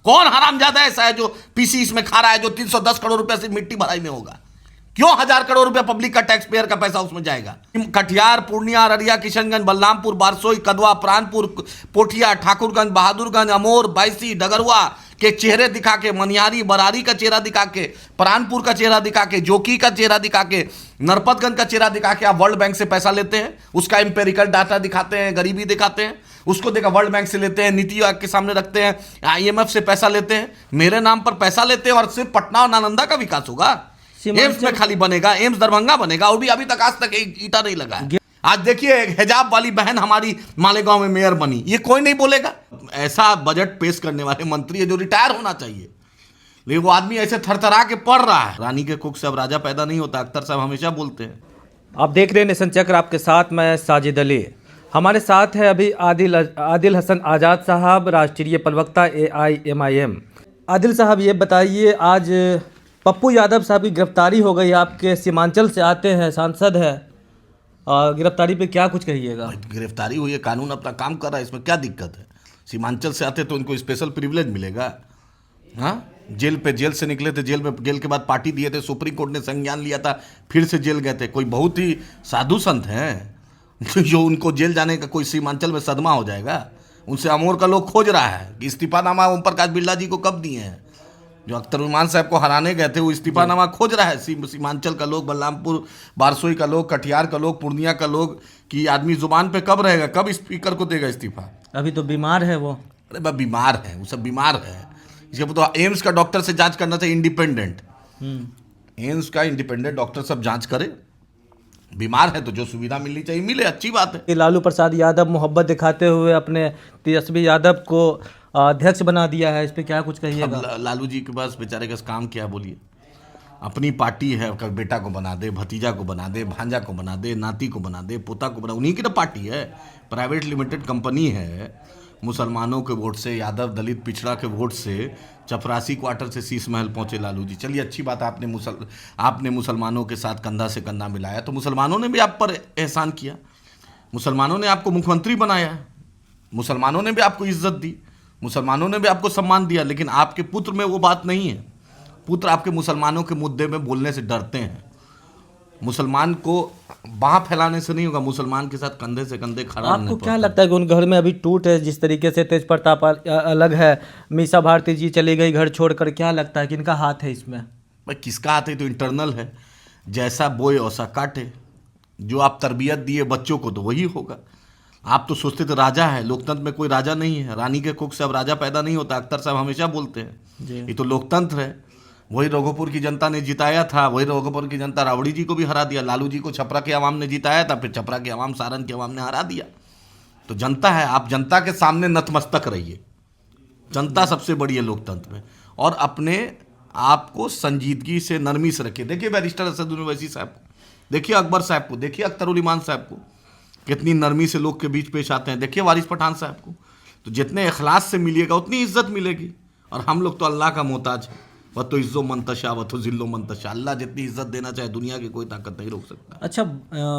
कौन हरामजादा ऐसा है जो पीसी इसमें खा रहा है, जो 310 करोड़ रुपए से मिट्टी भराई में होगा? क्यों 1000 करोड़ रुपए पब्लिक का टैक्स पेयर का पैसा उसमें जाएगा? कटिहार, पूर्णिया, अररिया, किशनगंज, बलरामपुर, बारसोई, कदवा, प्राणपुर, पोठिया, ठाकुरगंज, बहादुरगंज, अमोर, बायसी, डगरुआ के चेहरे दिखा के, मनियारी, बरारी का चेहरा दिखा के, प्राणपुर का चेहरा दिखा के, जोकी का चेहरा दिखा के, नरपतगंज का चेहरा दिखा के आप वर्ल्ड बैंक से पैसा लेते हैं, उसका एम्पेरिकल डाटा दिखाते हैं, गरीबी दिखाते हैं, उसको देखा वर्ल्ड बैंक से लेते हैं, नीति आयोग के सामने रखते हैं, IMF से पैसा लेते हैं, मेरे नाम पर पैसा लेते हैं और सिर्फ पटना और नालंदा का विकास होगा, एम्स में खाली बनेगा, एम्स दरभंगा बनेगा, और भी अभी तक आज तक एक ईटा नहीं लगा है। आज देखिए हिजाब वाली बहन हमारी मालेगांव में मेयर बनी, ये कोई नहीं बोलेगा। ऐसा बजट पेश करने वाले मंत्री है जो रिटायर होना चाहिए, लेकिन वो आदमी ऐसे थरथरा के पढ़ रहा है। रानी के कुख से अब राजा पैदा नहीं होता, अख्तर साहब हमेशा बोलते हैं। आप देख रहे हैं नेशन चक्र, आपके साथ मैं साजिद अली। हमारे साथ है अभी आदिल हसन आज़ाद साहब, राष्ट्रीय प्रवक्ता AIMIM। आदिल साहब ये बताइए, आज पप्पू यादव साहब की गिरफ्तारी हो गई, आपके सीमांचल से आते हैं, सांसद है, और गिरफ्तारी पे क्या कुछ कहिएगा? गिरफ्तारी हुई है, कानून अपना काम कर रहा है, इसमें क्या दिक्कत है? सीमांचल से आते तो उनको स्पेशल प्रिविलेज मिलेगा। हाँ, जेल से निकले थे, जेल के बाद पार्टी दिए थे, सुप्रीम कोर्ट ने संज्ञान लिया था, फिर से जेल गए थे। कोई बहुत ही साधु संत हैं जो उनको जेल जाने का कोई सीमांचल में सदमा हो जाएगा? उनसे अमोर का लोग खोज रहा है कि इस्तीफानामा ओम प्रकाश बिरला जी को कब दिए हैं। जो अख्तरुज्जमान साहब को हराने गए थे वो इस्तीफानामा खोज रहा है, सीमांचल का लोग, बलरामपुर बारसोई का लोग, कटिहार का लोग, पूर्णिया का लोग, कि आदमी जुबान पे कब रहेगा, कब स्पीकर को देगा इस्तीफा? अभी तो बीमार है वो। अरे भाई बीमार है, वो सब बीमार है। इसके तो एम्स का डॉक्टर से जांच करना चाहिए, इंडिपेंडेंट। एम्स का इंडिपेंडेंट डॉक्टर सब जांच करे। बीमार है तो जो सुविधा मिलनी चाहिए मिले, अच्छी बात है। लालू प्रसाद यादव मोहब्बत दिखाते हुए अपने तेजस्वी यादव को अध्यक्ष बना दिया है, इस पे क्या कुछ कहिएगा? लालू जी के पास बेचारे का काम क्या बोलिए? अपनी पार्टी है, बेटा को बना दे, भतीजा को बना दे, भांजा को बना दे, नाती को बना दे, पोता को बना, उन्हीं की तो पार्टी है। प्राइवेट लिमिटेड कंपनी है, मुसलमानों के वोट से, यादव दलित पिछड़ा के वोट से चपरासी क्वार्टर से शीश महल पहुंचे लालू जी। चलिए अच्छी बात, आपने मुसलमानों के साथ कंधा से कंधा मिलाया, तो मुसलमानों ने भी आप पर एहसान किया, मुसलमानों ने आपको मुख्यमंत्री बनाया, मुसलमानों ने भी आपको इज्जत दी, मुसलमानों ने भी आपको सम्मान दिया। लेकिन आपके पुत्र में वो बात नहीं है। पुत्र आपके मुसलमानों के मुद्दे में बोलने से डरते हैं। मुसलमान को बाह फैलाने से नहीं होगा, मुसलमान के साथ कंधे से कंधे खड़ा रहना आपको क्या लगता है कि उन घर में अभी टूट है, जिस तरीके से तेज प्रताप अलग है, मीसा भारती जी चली गई घर छोड़कर, क्या लगता है कि इनका हाथ है इसमें? भाई किसका हाथ है? तो इंटरनल है, जैसा बोए वैसा काटे। जो आप तरबियत दिए बच्चों को तो वही होगा। आप तो सोचते थे राजा है, लोकतंत्र में कोई राजा नहीं है। रानी के कुख से अब राजा पैदा नहीं होता, अख्तर साहब हमेशा बोलते हैं। ये तो लोकतंत्र है। वही रघुपुर की जनता ने जिताया था, वही रघुपुर की जनता रावड़ी जी को भी हरा दिया। लालू जी को छपरा के अवाम ने जिताया था, फिर छपरा के अवाम, सारण के अवाम ने हरा दिया। तो जनता है, आप जनता के सामने नतमस्तक रहिए। जनता सबसे बड़ी है लोकतंत्र में, और अपने आप को संजीदगी से, नरमी से रखिए। देखिए बैरिस्टर असदुद्दीन ओवैसी साहब को, देखिए अकबर साहब को, देखिए अख्तरुल इमान साहब को, कितनी नरमी से लोग के बीच पेश आते हैं। देखिए वारिस पठान साहब को। तो जितने इखलास से मिलिएगा उतनी इज्जत मिलेगी। और हम लोग तो अल्लाह का मोहताज है, वह तो इज्जो मंतशा वह तो जिल्लो मंतशा। अल्लाह जितनी इज्जत देना चाहे दुनिया की कोई ताकत नहीं रोक सकता। अच्छा,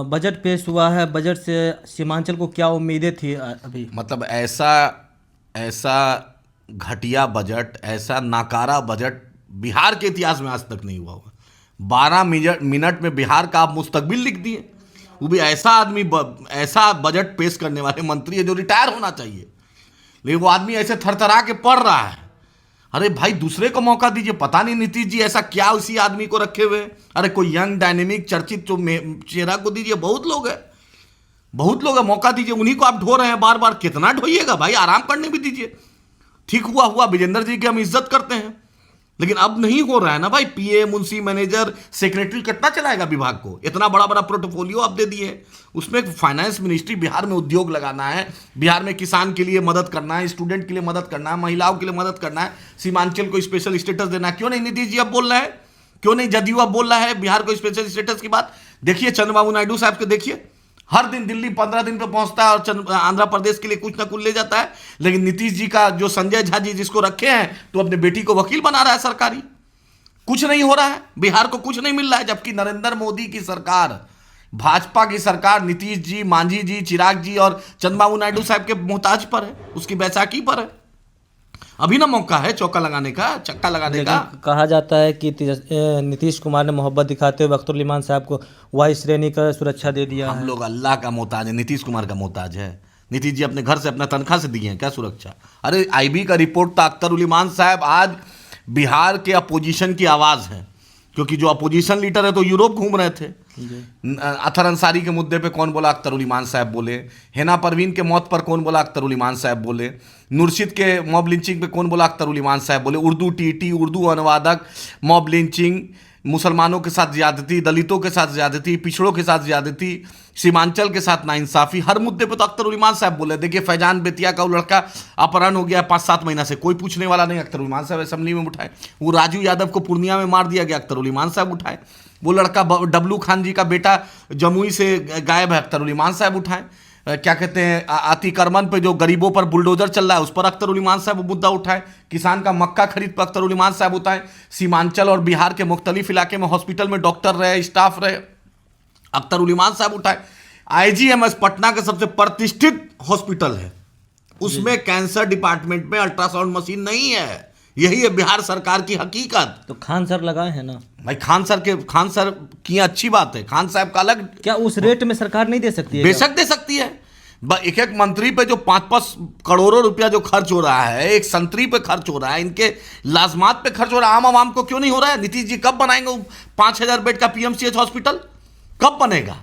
बजट पेश हुआ है, बजट से सीमांचल को क्या उम्मीदें थी अभी? मतलब ऐसा घटिया बजट, ऐसा नाकारा बजट बिहार के इतिहास में आज तक नहीं हुआ होगा। 12 मिनट में बिहार का आप मुस्तकबिल लिख दिए। वो भी ऐसा आदमी, ऐसा बजट पेश करने वाले मंत्री है जो रिटायर होना चाहिए, लेकिन वो आदमी ऐसे थरथरा के पढ़ रहा है। अरे भाई दूसरे को मौका दीजिए। पता नहीं नीतीश जी ऐसा क्या उसी आदमी को रखे हुए। अरे कोई यंग डायनेमिक चर्चित चेहरा को दीजिए। बहुत लोग है, मौका दीजिए। उन्हीं को आप ढो रहे हैं बार बार। कितना ढोइएगा भाई, आराम करने भी दीजिए। ठीक हुआ विजेंद्र जी की हम इज्जत करते हैं, लेकिन अब नहीं हो रहा है ना भाई। पीए, मुंशी, मैनेजर, सेक्रेटरी कितना चलाएगा विभाग को? इतना बड़ा बड़ा पोर्टफोलियो आप दे दिए। उसमें फाइनेंस मिनिस्ट्री, बिहार में उद्योग लगाना है, बिहार में किसान के लिए मदद करना है, स्टूडेंट के लिए मदद करना है, महिलाओं के लिए मदद करना है, सीमांचल को स्पेशल स्टेटस देना है। क्यों नहीं नीतीश जी अब बोल रहा है? क्यों नहीं जदयू अब बोल रहा है बिहार को स्पेशल स्टेटस की बात? देखिए चंद्रबाबू नायडू साहब को देखिए, हर दिन दिल्ली 15 दिन पे पहुंचता है और आंध्र प्रदेश के लिए कुछ ना कुछ ले जाता है। लेकिन नीतीश जी का जो संजय झा जी जिसको रखे हैं, तो अपने बेटी को वकील बना रहा है सरकारी। कुछ नहीं हो रहा है, बिहार को कुछ नहीं मिल रहा है। जबकि नरेंद्र मोदी की सरकार, भाजपा की सरकार नीतीश जी, मांझी जी, चिराग जी और चंद्रबाबू नायडू साहब के मोहताज पर है, उसकी बैसाखी पर है। अभी ना मौका है चौका लगाने का, चक्का लगाने का। कहा जाता है कि नीतीश कुमार ने मोहब्बत दिखाते हुए अख्तर उल साहब को वायु श्रेणी का सुरक्षा दे दिया हम है। लोग अल्लाह का मोहताज है, नीतीश कुमार का मोहताज है। नीतीश जी अपने घर से अपना तनख्वाह से दिए हैं क्या सुरक्षा? अरे आईबी का रिपोर्ट था, अख्तर उल साहब आज बिहार के अपोजिशन की आवाज़ है, क्योंकि जो अपोजिशन लीडर है तो यूरोप घूम रहे थे। अतहर अंसारी के मुद्दे पे कौन बोला? अख्तर उल साहब बोले। हिना परवीन के मौत पर कौन बोला? अख्तर उल साहब बोले। मुर्शिद के मॉब लिंचिंग पे कौन बोला? अख्तर उल साहब बोले। उर्दू टीटी, उर्दू अनुवादक, मॉब लिंचिंग, मुसलमानों के साथ ज्यादती, दलितों के साथ ज्यादती, पिछड़ों के साथ ज्यादती, सीमांचल के साथ नाइंसाफी, हर मुद्दे पे तो अख्तर उल साहब बोले। देखिए फैजान बेतिया का वो लड़का अपहरण हो गया 5-7 महीना से, कोई पूछने वाला नहीं, अख्तर उल साहब असेंबली में उठाए। वो राजू यादव को पूर्णिया में मार दिया गया, अख्तर उल साहब उठाए। वो लड़का डब्लू खान जी का बेटा जमुई से गायब है, अख्तर उल साहब उठाए। क्या कहते हैं अतिक्रमण पे जो गरीबों पर बुलडोजर चल रहा है उस पर अख्तर उल साहब मुद्दा उठाए। किसान का मक्का खरीद पर अख्तर उल साहब उठाए। सीमांचल और बिहार के मुख्तलिफ इलाके में हॉस्पिटल में डॉक्टर रहे, स्टाफ रहे, अख्तर उल साहब उठाए। आईजीएमएस पटना का सबसे प्रतिष्ठित हॉस्पिटल है, उसमें कैंसर डिपार्टमेंट में अल्ट्रासाउंड मशीन नहीं है। यही है बिहार सरकार की हकीकत। तो खान सर लगाए हैं ना भाई, खान सर की अच्छी बात है, खान साहब का अलग। क्या उस रेट में सरकार नहीं दे सकती है? बेशक दे सकती है। एक एक मंत्री पे जो 5-5 करोड़ों रुपया जो खर्च हो रहा है, एक संतरी पे खर्च हो रहा है, इनके लाजमात पे खर्च हो रहा है, आम आवाम को क्यों नहीं हो रहा है? नीतीश जी कब बनाएंगे 5000 बेड का पीएमसीएच हॉस्पिटल? कब बनेगा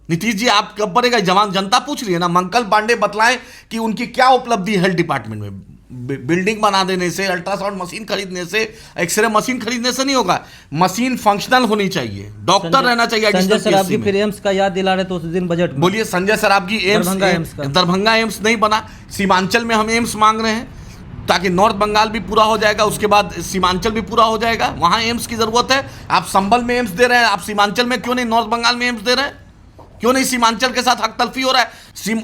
नीतीश जी? आप कब बनेगा? जवान जनता पूछ रही है ना। मंगल पांडे बतलाएं कि उनकी क्या उपलब्धि है हेल्थ डिपार्टमेंट में। बिल्डिंग बना देने से, अल्ट्रासाउंड मशीन खरीदने से, एक्सरे मशीन खरीदने से नहीं होगा। मशीन फंक्शनल होनी चाहिए, डॉक्टर रहना चाहिए। संजय सरावगी फिर एम्स का याद दिला रहे तो उस दिन बजट में बोलिए, संजय सरावगी दरभंगा एम्स नहीं बना। सीमांचल में हम एम्स मांग रहे हैं ताकि नॉर्थ बंगाल भी पूरा हो जाएगा, उसके बाद सीमांचल भी पूरा हो जाएगा। वहां एम्स की जरूरत है। आप संभल में एम्स दे रहे हैं, आप सीमांचल में क्यों नहीं नॉर्थ बंगाल में एम्स दे रहे हैं? क्यों नहीं सीमांचल के साथ हक तलफी हो रहा है?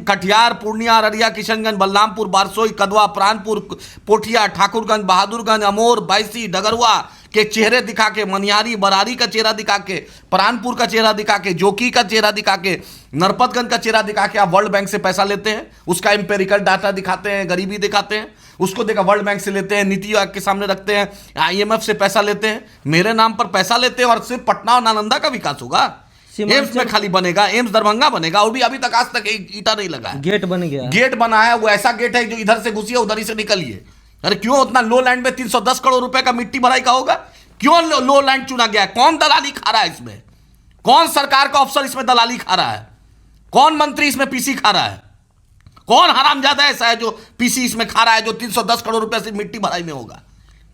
कटिहार, पूर्णिया, अररिया, किशनगंज, बलरामपुर, बारसोई, कदवा, प्राणपुर, पोठिया, ठाकुरगंज, बहादुरगंज, अमोर, बायसी, डगरुआ के चेहरे दिखा के, मनिहारी, बरारी का चेहरा दिखा के, प्राणपुर का चेहरा दिखा के, जोकी का चेहरा दिखा के, नरपतगंज का चेहरा दिखा के आप वर्ल्ड बैंक से पैसा लेते हैं। उसका एम्पेरिकल डाटा दिखाते हैं, गरीबी दिखाते हैं, उसको देखा वर्ल्ड बैंक से लेते हैं, नीति आयोग के सामने रखते हैं, आईएमएफ से पैसा लेते हैं, मेरे नाम पर पैसा लेते हैं और सिर्फ पटना और नालंदा का विकास होगा। एम्स में खाली बनेगा, एम्स दरभंगा बनेगा, और भी अभी तक आज तक एक ईटा नहीं लगा है। गेट बन गया, गेट बना है, वो ऐसा गेट है जो इधर से घुसिए उधर ही से निकलिए। अरे क्यों उतना लो लैंड में 310 करोड़ रुपए का मिट्टी भराई का होगा? क्यों लो लैंड चुना गया है? कौन दलाली खा रहा है इसमें? कौन सरकार का अफसर इसमें दलाली खा रहा है? कौन मंत्री इसमें पीसी खा रहा है? कौन हरामजादा ऐसा है जो पीसी इसमें खा रहा है, जो 310 करोड़ रुपए से मिट्टी भराई में होगा?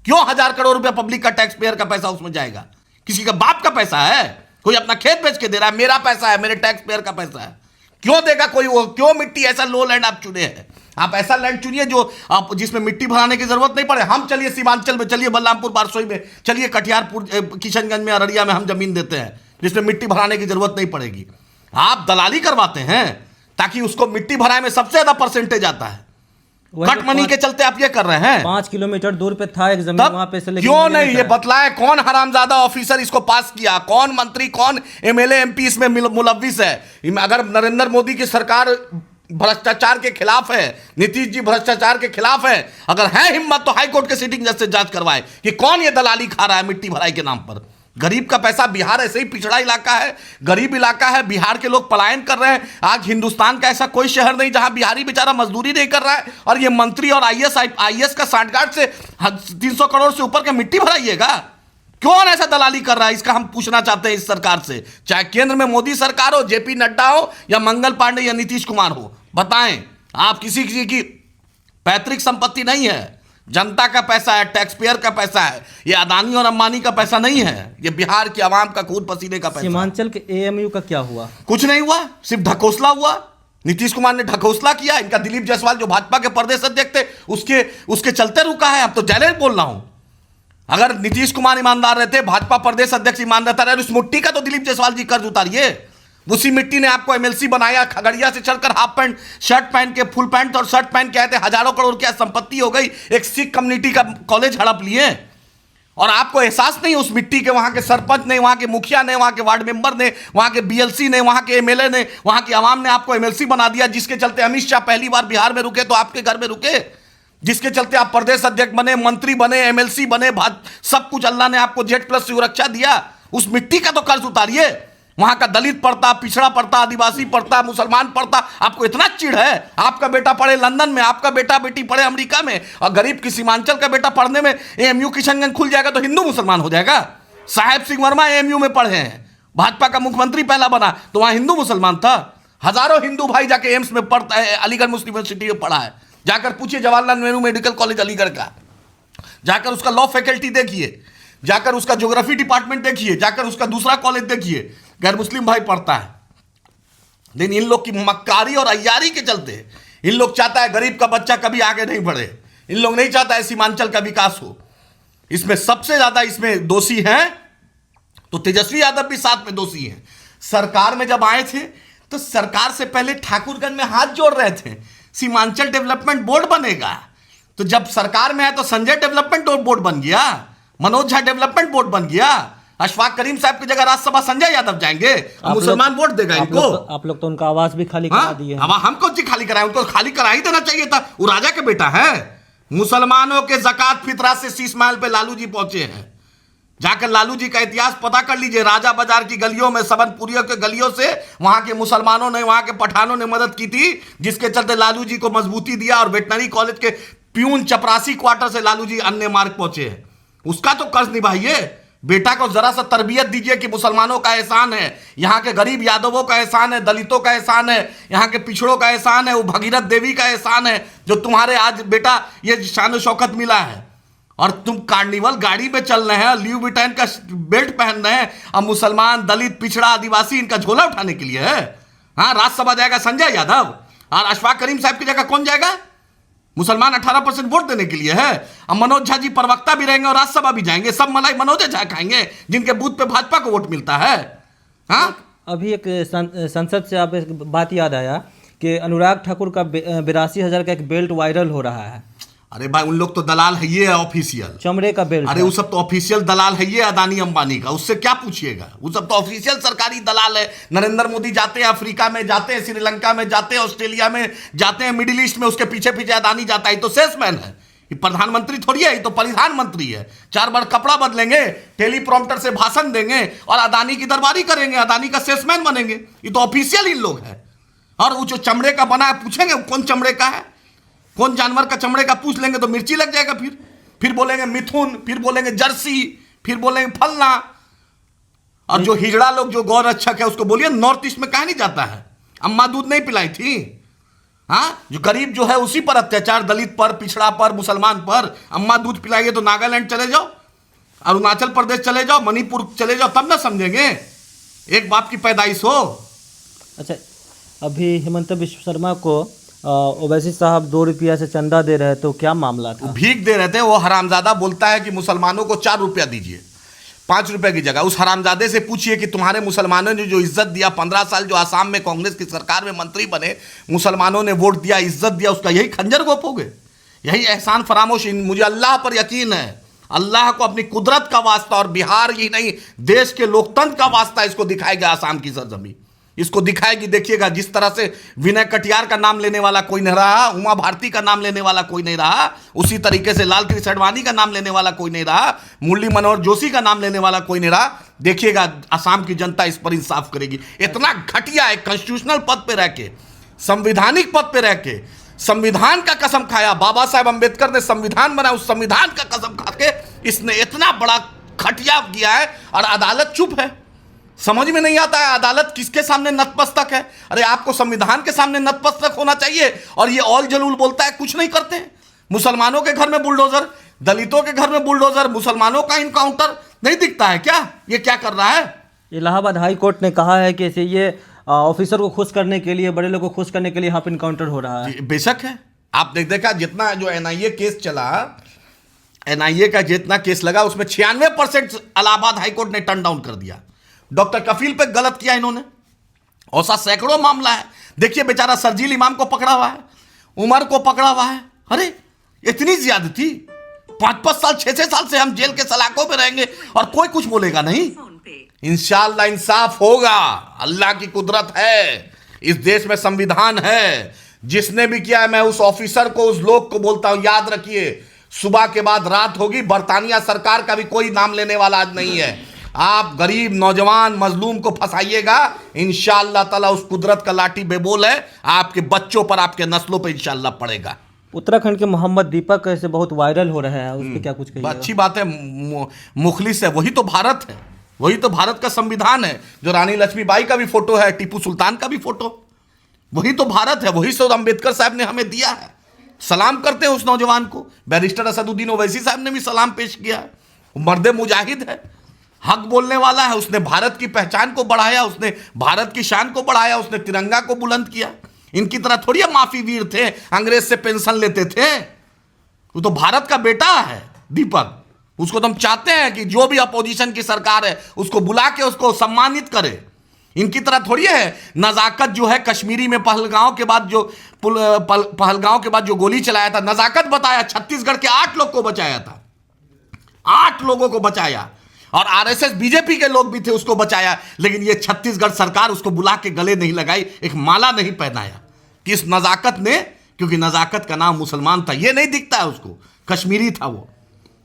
क्यों 1000 करोड़ रुपया पब्लिक का टैक्स पेयर का पैसा उसमें जाएगा? किसी का बाप का पैसा है? कोई अपना खेत बेच के दे रहा है? मेरा पैसा है, मेरे टैक्स पेयर का पैसा है, क्यों देगा कोई? वो क्यों मिट्टी ऐसा लो लैंड आप चुने हैं? आप ऐसा लैंड चुनिए जो आप जिसमें मिट्टी भराने की जरूरत नहीं पड़े। हम चलिए सीमांचल में, चलिए बलरामपुर, बारसोई में, चलिए कटिहारपुर, किशनगंज में, अररिया में हम जमीन देते हैं जिसमें मिट्टी भराने की जरूरत नहीं पड़ेगी। आप दलाली करवाते हैं ताकि उसको मिट्टी भराए में सबसे ज्यादा परसेंटेज आता है। कट मनी के चलते आप ये कर रहे हैं। 5 किलोमीटर दूर पे था एक जमीन, वहां पे से क्यों नहीं ये बतलाए? कौन हरामजादा ऑफिसर इसको पास किया? कौन मंत्री, कौन एमएलए एमपी इसमें मुलव्विस है? अगर नरेंद्र मोदी की सरकार भ्रष्टाचार के खिलाफ है, नीतीश जी भ्रष्टाचार के खिलाफ है, अगर है हिम्मत तो हाईकोर्ट के सिटिंग जज से जांच करवाए कि कौन ये दलाली खा रहा है मिट्टी भराई के नाम पर। गरीब का पैसा, बिहार ऐसे ही पिछड़ा इलाका है, गरीब इलाका है, बिहार के लोग पलायन कर रहे हैं। आज हिंदुस्तान का ऐसा कोई शहर नहीं जहां बिहारी बेचारा मजदूरी नहीं कर रहा है, और ये मंत्री और आईएएस का सांठगांठ से 300 करोड़ से ऊपर का मिट्टी भराइएगा। कौन ऐसा दलाली कर रहा है? इसका हम पूछना चाहते हैं इस सरकार से, चाहे केंद्र में मोदी सरकार हो, जेपी नड्डा हो, या मंगल पांडे या नीतीश कुमार हो। बताएं, आप किसी की पैतृक संपत्ति नहीं है, जनता का पैसा है, टैक्स पेयर का पैसा है। ये अदानी और अंबानी का पैसा नहीं है, ये बिहार की आवाम का खून पसीने का पैसा। सीमांचल के एएमयू का क्या हुआ? कुछ नहीं हुआ, सिर्फ ढकोसला हुआ। नीतीश कुमार ने ढकोसला किया। इनका दिलीप जायसवाल जो भाजपा के प्रदेश अध्यक्ष थे, उसके चलते रुका है। अब तो चैलेंज बोल रहा हूं, अगर नीतीश कुमार ईमानदार रहते, भाजपा प्रदेश अध्यक्ष ईमानदार रहे, उस मुट्ठी का तो दिलीप जायसवाल जी कर्ज उतारिए। उसी मिट्टी ने आपको एमएलसी बनाया, खगड़िया से चलकर हाफ पैंट शर्ट पहन के, फुल पैंट और शर्ट पहन के आए थे, हजारों करोड़ की संपत्ति हो गई। एक सिख कम्युनिटी का कॉलेज हड़प लिए, और आपको एहसास नहीं उस मिट्टी के? वहां के सरपंच ने, वहां के मुखिया ने, वहां के वार्ड मेंबर ने, वहां के बीएलसी ने, वहां के एमएलए ने, वहां की आवाम ने आपको एमएलसी बना दिया, जिसके चलते अमित शाह पहली बार बिहार में रुके तो आपके घर में रुके। जिसके चलते आप प्रदेश अध्यक्ष बने, मंत्री बने, एमएलसी बने, सब कुछ अल्लाह ने आपको Z+ सुरक्षा दिया। उस मिट्टी का तो कर्ज उतारिए। वहां का दलित पढ़ता, पिछड़ा पढ़ता, आदिवासी पढ़ता, मुसलमान पढ़ता, आपको इतना चिढ़ है? आपका बेटा पढ़े लंदन में, आपका बेटा बेटी पढ़े अमेरिका में, और गरीब की सीमांचल का बेटा पढ़ने में AMU किशनगंज खुल जाएगा तो हिंदू मुसलमान हो जाएगा। साहेब सिंह वर्मा AMU में पढ़े हैं, भाजपा का मुख्यमंत्री पहला बना तो वहां हिंदू मुसलमान था। हजारों हिंदू भाई जाके एम्स में पढ़ता है, अलीगढ़ मुस्लिम यूनिवर्सिटी में पढ़ा है। जाकर पूछिए जवाहरलाल नेहरू मेडिकल कॉलेज अलीगढ़ का, जाकर उसका लॉ फैकल्टी देखिए, जाकर उसका ज्योग्राफी डिपार्टमेंट देखिए, जाकर उसका दूसरा कॉलेज देखिए, गैर मुस्लिम भाई पढ़ता है। लेकिन इन लोग की मक्कारी और अय्यारी के चलते इन लोग चाहता है गरीब का बच्चा कभी आगे नहीं बढ़े। इन लोग नहीं चाहता है सीमांचल का विकास हो। इसमें सबसे ज्यादा इसमें दोषी हैं तो तेजस्वी यादव भी साथ में दोषी हैं। सरकार में जब आए थे तो सरकार से पहले ठाकुरगंज में हाथ जोड़ रहे थे, सीमांचल डेवलपमेंट बोर्ड बनेगा। तो जब सरकार में आए तो संजय डेवलपमेंट बोर्ड बन गया, मनोज झा डेवलपमेंट बोर्ड बन गया, अशफाक करीम साहब की जगह राज्यसभा संजय यादव जाएंगे, मुसलमान वोट देगा इनको। आप लोग तो उनका आवास भी खाली करा दिए। हम कौन सी खाली कराए? उनको खाली करा ही देना चाहिए था। वो राजा का बेटा है। मुसलमानों के ज़कात फितरा से शीश महल पे लालू जी पहुंचे हैं। जाकर लालू जी का इतिहास पता कर लीजिए। राजा बाजार की गलियों में, सबनपुरियों के गलियों से वहां के मुसलमानों ने, वहां के पठानों ने मदद की थी, जिसके चलते लालू जी को मजबूती दिया और वेटनरी कॉलेज के प्यून चपरासी क्वार्टर से लालू जी अन्य मार्ग पहुंचे हैं। उसका तो कर्ज निभाइए। बेटा को जरा सा तरबियत दीजिए कि मुसलमानों का एहसान है, यहाँ के गरीब यादवों का एहसान है, दलितों का एहसान है, यहाँ के पिछड़ों का एहसान है, वो भगीरथ देवी का एहसान है जो तुम्हारे आज बेटा ये शान शौकत मिला है। और तुम कार्निवल गाड़ी में चल रहे हैं, ल्यू विटाइन का बेल्ट पहन रहे हैं, अब मुसलमान, दलित, पिछड़ा, आदिवासी इनका झोला उठाने के लिए है। हाँ, राज्यसभा जाएगा संजय यादव और अशफाक करीम साहब की जगह कौन जाएगा? मुसलमान 18% वोट देने के लिए है। अब मनोज झा जी प्रवक्ता भी रहेंगे और राज्यसभा भी जाएंगे। सब मलाई मनोज झा खाएंगे जिनके बूथ पे भाजपा को वोट मिलता है। हाँ, अभी एक संसद से आप एक बात याद आया कि अनुराग ठाकुर का 82,000 का एक बेल्ट वायरल हो रहा है। अरे भाई, उन लोग तो दलाल है, ये है ऑफिशियल चमड़े का बेल्ट। अरे वो सब तो ऑफिशियल दलाल है, ये अदानी अंबानी का, उससे क्या पूछिएगा? वो सब तो ऑफिशियल सरकारी दलाल है। नरेंद्र मोदी जाते हैं अफ्रीका में, जाते हैं श्रीलंका में, जाते हैं ऑस्ट्रेलिया में, जाते हैं मिडिल ईस्ट में, उसके पीछे पीछे अदानी जाता है। तो सेल्समैन है, ये प्रधानमंत्री थोड़ी है, ये तो परिधानमंत्री है। 4 बार कपड़ा बदलेंगे, टेलीप्रॉम्प्टर से भाषण देंगे और अदानी की दरबारी करेंगे, अदानी का सेल्समैन बनेंगे। ये तो ऑफिशियल इन लोग है। और वो जो चमड़े का बना है, पूछेंगे कौन चमड़े का है, कौन जानवर का चमड़े का पूछ लेंगे तो मिर्ची लग जाएगा। फिर बोलेंगे मिथुन, फिर बोलेंगे जर्सी, फिर बोलेंगे फलना। और जो हिजड़ा लोग जो गौ रक्षक है उसको बोलिए नॉर्थ ईस्ट में कहा नहीं जाता है? अम्मा दूध नहीं पिलाई थी? हाँ, जो गरीब जो है उसी पर अत्याचार, दलित पर, पिछड़ा पर, मुसलमान पर। अम्मा दूध पिलाइए तो नागालैंड चले जाओ, अरुणाचल प्रदेश चले जाओ, मणिपुर चले जाओ, तब ना समझेंगे एक बाप की पैदाइश हो। अच्छा, अभी हिमंत विश्व शर्मा को ओवैसी साहब 2 रुपया से चंदा दे रहे, तो क्या मामला था? भीख दे रहे थे। वो हरामजादा बोलता है कि मुसलमानों को 4 रुपया दीजिए 5 रुपए की जगह। उस हरामजादे से पूछिए कि तुम्हारे मुसलमानों ने जो इज्जत दिया, 15 साल जो आसाम में कांग्रेस की सरकार में मंत्री बने, मुसलमानों ने वोट दिया, इज्जत दिया, उसका यही खंजर गोपोगे? यही एहसान फरामोश? मुझे अल्लाह पर यकीन है, अल्लाह को अपनी कुदरत का वास्ता और बिहार ही नहीं देश के लोकतंत्र का वास्ता इसको दिखाएगा। आसाम की सरजमी इसको दिखाएगी। देखिएगा, जिस तरह से विनय कटियार का नाम लेने वाला कोई नहीं रहा, उमा भारती का नाम लेने वाला कोई नहीं रहा, उसी तरीके से लाल कृष्ण आडवाणी का नाम लेने वाला कोई नहीं रहा, मुरली मनोहर जोशी का नाम लेने वाला कोई नहीं रहा। देखिएगा, आसाम की जनता इस पर इंसाफ करेगी। इतना घटिया है, कॉन्स्टिट्यूशनल पद पे रह के, संवैधानिक पद पे रह के, संविधान का कसम खाया। बाबा साहेब अंबेडकर ने संविधान बनाया, उस संविधान का कसम खा के इसने इतना बड़ा घटिया किया है और अदालत चुप है। समझ में नहीं आता है अदालत किसके सामने नतमस्तक है। अरे आपको संविधान के सामने नतमस्तक होना चाहिए और ये ऑल जलूल बोलता है, कुछ नहीं करते हैं। मुसलमानों के घर में बुलडोजर, दलितों के घर में बुलडोजर, मुसलमानों का इनकाउंटर नहीं दिखता है क्या? ये क्या कर रहा है? इलाहाबाद हाई कोर्ट ने कहा है कि ये ऑफिसर को खुश करने के लिए, बड़े लोगों को खुश करने के लिए यहाँ पे इनकाउंटर हो रहा है। बेशक है। आप देखा जितना जो एनआईए केस चला, एनआईए का जितना केस लगा उसमें 96% इलाहाबाद हाई कोर्ट ने टर्न डाउन कर दिया। डॉक्टर कफील पे गलत किया इन्होंने, ऐसा सैकड़ों मामला है। देखिए बेचारा सरजील इमाम को पकड़ा हुआ है, उमर को पकड़ा हुआ है। अरे इतनी ज्यादती, 5-5 साल 6-6 साल से हम जेल के सलाखों पे रहेंगे और कोई कुछ बोलेगा नहीं। इंशाअल्लाह इंसाफ होगा। अल्लाह की कुदरत है, इस देश में संविधान है, जिसने भी किया है, मैं उस ऑफिसर को, उस लोग को बोलता हूं, याद रखिए, सुबह के बाद रात होगी, बरतानिया सरकार का भी कोई नाम लेने वाला आज नहीं है। आप गरीब नौजवान मजलूम को फंसाइएगा, इंशाअल्लाह ताला उस कुदरत का लाठी बेबोल है, आपके बच्चों पर, आपके नस्लों पर इंशाअल्लाह पड़ेगा। उत्तराखंड के मोहम्मद दीपक ऐसे बहुत वायरल हो रहे हैं, उस पर क्या कुछ कहिएगा? अच्छी बात है, मुखलिस है, वही तो भारत है, वही तो भारत का संविधान है। जो रानी लक्ष्मीबाई का भी फोटो है, टीपू सुल्तान का भी फोटो, वही तो भारत है, वही तो अम्बेडकर साहब ने हमें दिया है। सलाम करते हैं उस नौजवान को। बैरिस्टर असदुद्दीन ओवैसी साहब ने भी सलाम पेश किया है। मर्दे मुजाहिद है, हक बोलने वाला है, उसने भारत की पहचान को बढ़ाया, उसने भारत की शान को बढ़ाया, उसने तिरंगा को बुलंद किया। इनकी तरह थोड़ी माफी वीर थे, अंग्रेज से पेंशन लेते थे। वो तो भारत का बेटा है दीपक, उसको तो हम चाहते हैं कि जो भी अपोजिशन की सरकार है उसको बुला के उसको सम्मानित करे। इनकी तरह थोड़ी है। नजाकत जो है, कश्मीरी में पहलगांव के बाद जो पहलगांव के बाद जो गोली चलाया था, नजाकत बताया, छत्तीसगढ़ के 8 लोग को बचाया था, 8 लोगों को बचाया, और आरएसएस बीजेपी के लोग भी थे, उसको बचाया। लेकिन ये छत्तीसगढ़ सरकार उसको बुला के गले नहीं लगाई, एक माला नहीं पहनाया। किस नजाकत ने? क्योंकि नजाकत का नाम मुसलमान था, ये नहीं दिखता है उसको, कश्मीरी था वो।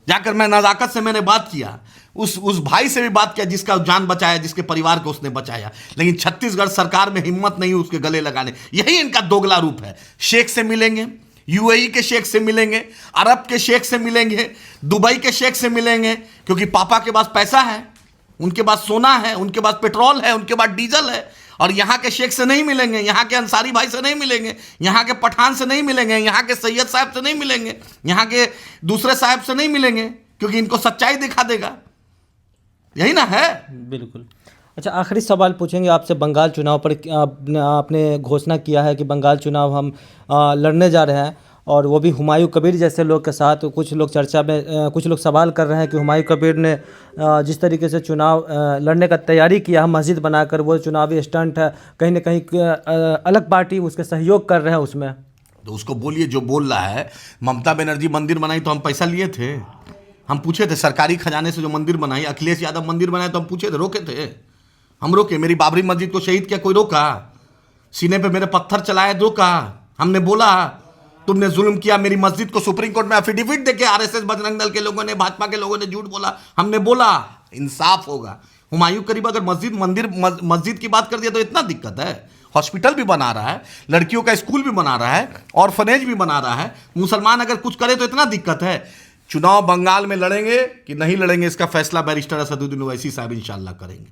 जाकर मैं नजाकत से मैंने बात किया, उस भाई से भी बात किया जिसका जान बचाया, जिसके परिवार को उसने बचाया। लेकिन छत्तीसगढ़ सरकार में हिम्मत नहीं उसके गले लगाने। यही इनका दोगला रूप है। शेख से मिलेंगे, यूएई के शेख से मिलेंगे, अरब के शेख से मिलेंगे, दुबई के शेख से मिलेंगे, क्योंकि पापा के पास पैसा है, उनके पास सोना है, उनके पास पेट्रोल है, उनके पास डीजल है। और यहाँ के शेख से नहीं मिलेंगे, यहाँ के अंसारी भाई से नहीं मिलेंगे, यहाँ के पठान से नहीं मिलेंगे, यहाँ के सैयद साहब से नहीं मिलेंगे, यहाँ के दूसरे साहब से नहीं मिलेंगे, क्योंकि इनको सच्चाई दिखा देगा। यही ना है। बिल्कुल। अच्छा, आखिरी सवाल पूछेंगे आपसे। बंगाल चुनाव पर आपने घोषणा किया है कि बंगाल चुनाव हम लड़ने जा रहे हैं, और वो भी हुमायूं कबीर जैसे लोग के साथ। कुछ लोग चर्चा में, कुछ लोग सवाल कर रहे हैं कि हुमायूं कबीर ने जिस तरीके से चुनाव लड़ने का तैयारी किया है मस्जिद बनाकर, वो चुनावी स्टंट है, कहीं ना कहीं अलग पार्टी उसके सहयोग कर रहे हैं उसमें। तो उसको बोलिए जो बोल रहा है। ममता बनर्जी मंदिर बनाई तो हम पैसा लिए थे, हम पूछे थे? सरकारी खजाने से जो मंदिर बनाई, अखिलेश यादव मंदिर बनाए तो हम पूछे थे? रोके थे? हम रोके? मेरी बाबरी मस्जिद को शहीद किया, कोई रोका? सीने पे मेरे पत्थर चलाए, रोका? हमने बोला तुमने जुल्म किया? मेरी मस्जिद को सुप्रीम कोर्ट में एफिडेविट देके आरएसएस, बजरंग दल के लोगों ने, भाजपा के लोगों ने झूठ बोला, हमने बोला इंसाफ होगा। हुमायूं करीब अगर मस्जिद की बात कर दिया तो इतना दिक्कत है? हॉस्पिटल भी बना रहा है, लड़कियों का स्कूल भी बना रहा है, ऑर्फनेज भी बना रहा है। मुसलमान अगर कुछ करे तो इतना दिक्कत है? चुनाव बंगाल में लड़ेंगे कि नहीं लड़ेंगे, इसका फैसला बैरिस्टर असदुद्दीन ओवैसी साहब इंशाल्लाह करेंगे।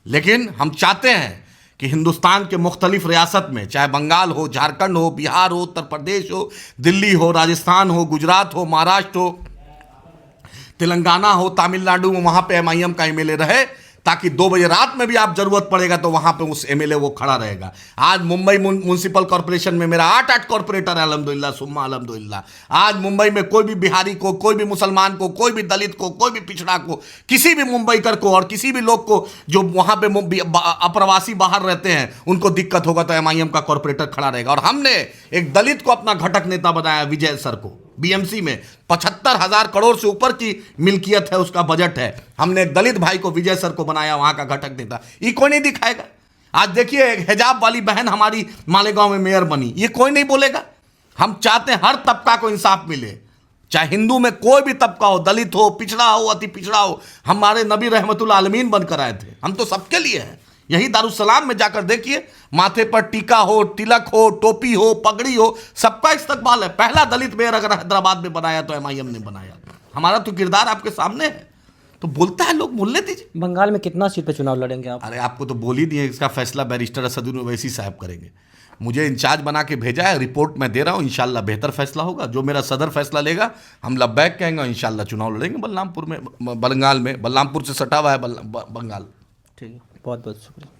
लेकिन हम चाहते हैं कि हिंदुस्तान के मुख्तलिफ रियासत में, चाहे बंगाल हो, झारखंड हो, बिहार हो, उत्तर प्रदेश हो, दिल्ली हो, राजस्थान हो, गुजरात हो, महाराष्ट्र हो, तेलंगाना हो, तमिलनाडु में, वहाँ पे एमआईएम का एमएलए रहे, ताकि 2 बजे रात में भी आप जरूरत पड़ेगा तो वहाँ पे उस एमएलए वो खड़ा रहेगा। आज मुंबई म्युनिसिपल कॉर्पोरेशन में मेरा 8 कॉर्पोरेटर है, अल्हम्दुलिल्लाह सुम्मा अल्हम्दुलिल्लाह। आज मुंबई में कोई भी बिहारी को, कोई भी मुसलमान को, कोई भी दलित को, कोई भी पिछड़ा को, किसी भी मुंबईकर को और किसी भी लोग को जो वहाँ पे अप्रवासी बाहर रहते हैं, उनको दिक्कत होगा तो एमआईएम का कॉर्पोरेटर खड़ा रहेगा। और हमने एक दलित को अपना घटक नेता बनाया, विजय सर को। बीएमसी में 75,000 करोड़ से ऊपर की मिल्कियत है, उसका बजट है। हमने एक दलित भाई को, विजय सर को बनाया वहां का घटक नेता। ये कोई नहीं दिखाएगा। आज देखिए, एक हिजाब वाली बहन हमारी मालेगांव में मेयर बनी, ये कोई नहीं बोलेगा। हम चाहते हैं हर तबका को इंसाफ मिले, चाहे हिंदू में कोई भी तबका हो, दलित हो, पिछड़ा हो, अति पिछड़ा हो। हमारे नबी रहमतुल आलमीन बनकर आए थे, हम तो सबके लिए हैं। यही दारुसलाम में जाकर देखिए, माथे पर टीका हो, तिलक हो, टोपी हो, पगड़ी हो, सबका इस्तकबाल है। पहला दलित मेयर अगर हैदराबाद में बनाया तो एमआईएम ने बनाया। हमारा तो किरदार आपके सामने है, तो बोलता है लोग, बोलने दीजिए। बंगाल में कितना सीट पे चुनाव लड़ेंगे आप? अरे आपको तो बोल ही दिए, इसका फैसला बैरिस्टर असदुद्दीन ओवैसी साहब करेंगे। मुझे इंचार्ज बना के भेजा है, रिपोर्ट मैं दे रहा हूँ, इंशाल्लाह बेहतर फैसला होगा। जो मेरा सदर फैसला लेगा हम लब्बैक कहेंगे, इंशाल्लाह चुनाव लड़ेंगे बलरामपुर में, बंगाल में। बलरामपुर से सटा हुआ है बंगाल। ठीक है, बहुत बहुत शुक्रिया।